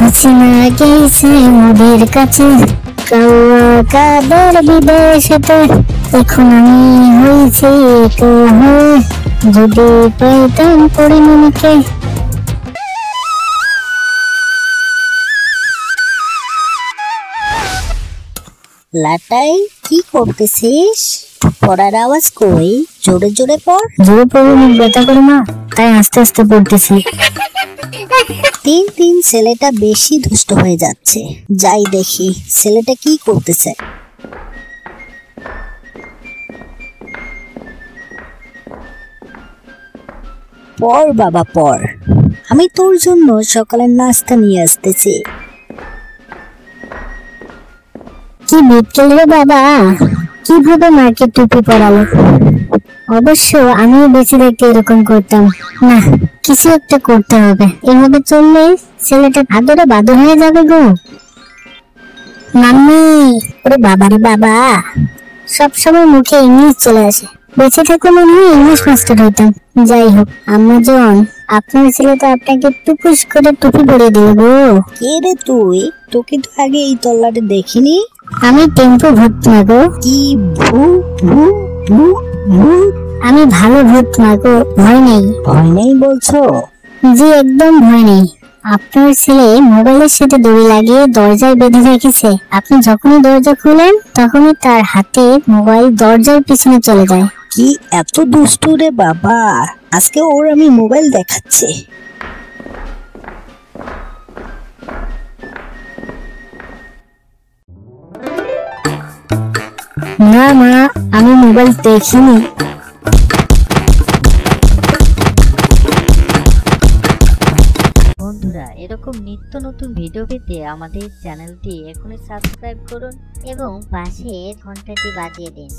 হাসিনা গেছে মোদের কাছে, কাউয়া কাদের বিদেশেতে, এখন আমি হয়েছি একা হয়ে, যদি পাইতাম পরিমণিকে। লাটাই কি করতেছিস? পড়ার আওয়াজ কই? জোরে জোরে পড়। জোরে পড়ে মুখ ব্যথা করে মা, তাই আস্তে আস্তে পড়তেছি। দিন দিন ছেলেটা বেশি দুষ্ট হয়ে যাচ্ছে। যাই দেখি ছেলেটা কি করতেছে। পড় বাবা পড়, আমি তোর জন্য সকালের নাস্তা নিয়ে আসতেছি। কি বিটকেল রে বাবা, কিভাবে মাকে টুপি পরালো? অবশ্য আমিও বেঁচে দেখতে এরকম করতাম না, কিছু একটা করতে হবে। এভাবে চললে ছেলেটা আদরে বাদর হয়ে যাবে গো। মাম্মি, ওরে বাবা রে বাবা, সবসময় মুখে ইংলিশ চলে আসে। বেঁচে থাকলে মনে হয় ইংলিশ মাস্টার হইতাম। যাই হোক আম্মাজন, আপনার ছেলে তো আপনাকে টুকুস করে টুপি পরিয়ে দিল গো। কে রে তুই? তোকে তো আগে এই তল্লাটে দেখিনি। আমি টেম্পো ভূত না গো। কি ভূত? ভূত ভূত ভূত? আমি ভালো ভূত না গো, ভয় নেই। ভয় নেই বলছো? জি একদম ভয় নেই। আপনার ছেলে মোবাইলের সাথে দড়ি লাগিয়ে দরজায় বেঁধে রেখেছে। আপনি যখনই দরজা খুলেন তখনই তার হাতে মোবাইল দরজার পিছনে চলে যায়। কি এত দুষ্টু রে বাবা! আজকে ওর আমি মোবাইল দেখাচ্ছি। না মা, আমি মোবাইল দেখিনি। বন্ধুরা, এরকম নিত্য নতুন ভিডিও পেতে আমাদের চ্যানেলটি এখনই সাবস্ক্রাইব করুন এবং পাশে ঘন্টাটি বাজিয়ে দিন।